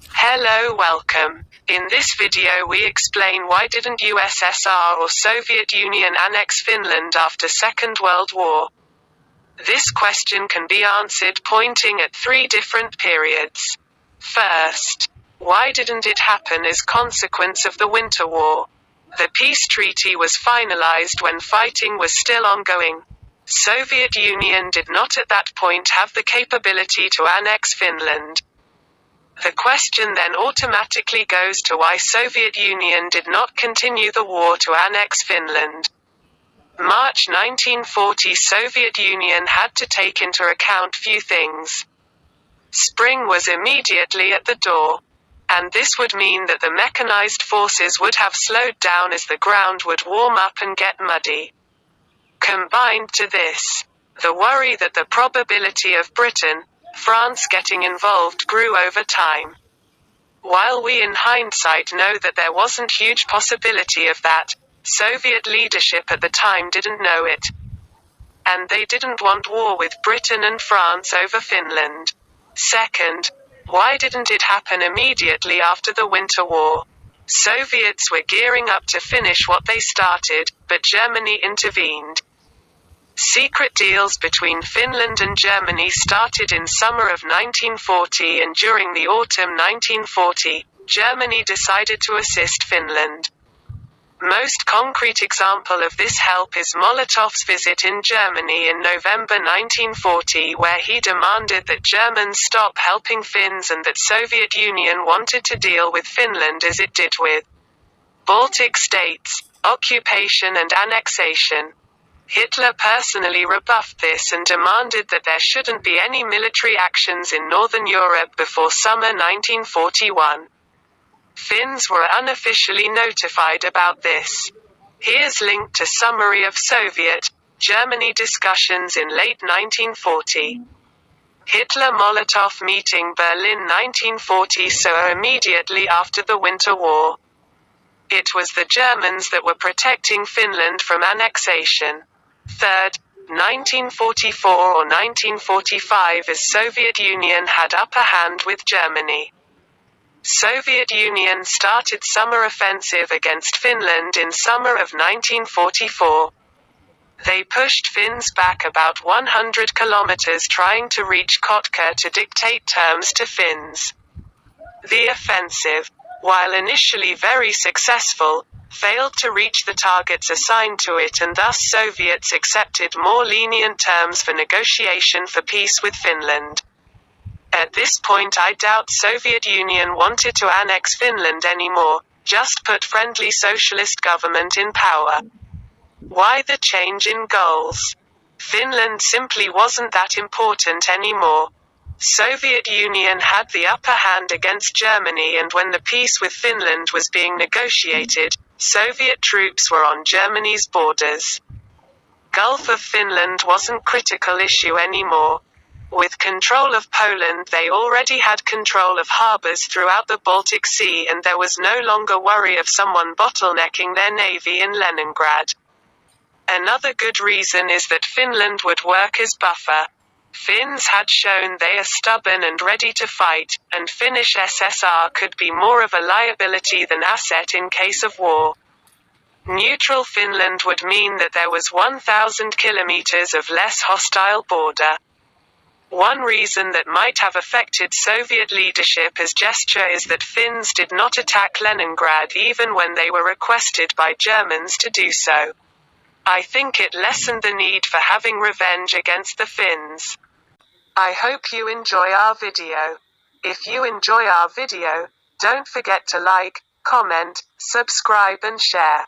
Hello, welcome. In this video we explain why didn't USSR or Soviet Union annex Finland after Second World War? This question can be answered pointing at three different periods. First, why didn't it happen as consequence of the Winter War? The peace treaty was finalized when fighting was still ongoing. Soviet Union did not at that point have the capability to annex Finland. The question then automatically goes to why Soviet Union did not continue the war to annex Finland. March 1940 Soviet Union had to take into account few things. Spring was immediately at the door. And this would mean that the mechanized forces would have slowed down as the ground would warm up and get muddy. Combined to this, the worry that the probability of Britain, France getting involved grew over time. While we in hindsight know that there wasn't huge possibility of that, Soviet leadership at the time didn't know it. And they didn't want war with Britain and France over Finland. Second, why didn't it happen immediately after the Winter War? Soviets were gearing up to finish what they started, but Germany intervened. Secret deals between Finland and Germany started in summer of 1940, and during the autumn 1940, Germany decided to assist Finland. Most concrete example of this help is Molotov's visit in Germany in November 1940, where he demanded that Germans stop helping Finns and that Soviet Union wanted to deal with Finland as it did with Baltic states, occupation and annexation. Hitler personally rebuffed this and demanded that there shouldn't be any military actions in Northern Europe before summer 1941. Finns were unofficially notified about this. Here's link to summary of Soviet, Germany discussions in late 1940. Hitler-Molotov meeting Berlin 1940, so immediately after the Winter War. It was the Germans that were protecting Finland from annexation. Third, 1944 or 1945 as Soviet Union had upper hand with Germany. Soviet Union started summer offensive against Finland in summer of 1944. They pushed Finns back about 100 kilometers trying to reach Kotka to dictate terms to Finns. The offensive, while initially very successful, failed to reach the targets assigned to it, and thus Soviets accepted more lenient terms for negotiation for peace with Finland. At this point I doubt Soviet Union wanted to annex Finland anymore, just put friendly socialist government in power. Why the change in goals? Finland simply wasn't that important anymore. Soviet Union had the upper hand against Germany, and when the peace with Finland was being negotiated, Soviet troops were on Germany's borders. Gulf of Finland wasn't critical issue anymore. With control of Poland they already had control of harbors throughout the Baltic Sea, and there was no longer worry of someone bottlenecking their navy in Leningrad. Another good reason is that Finland would work as buffer. Finns had shown they are stubborn and ready to fight, and Finnish SSR could be more of a liability than asset in case of war. Neutral Finland would mean that there was 1,000 kilometers of less hostile border. One reason that might have affected Soviet leadership as gesture is that Finns did not attack Leningrad even when they were requested by Germans to do so. I think it lessened the need for having revenge against the Finns. I hope you enjoy our video. If you enjoy our video, don't forget to like, comment, subscribe and share.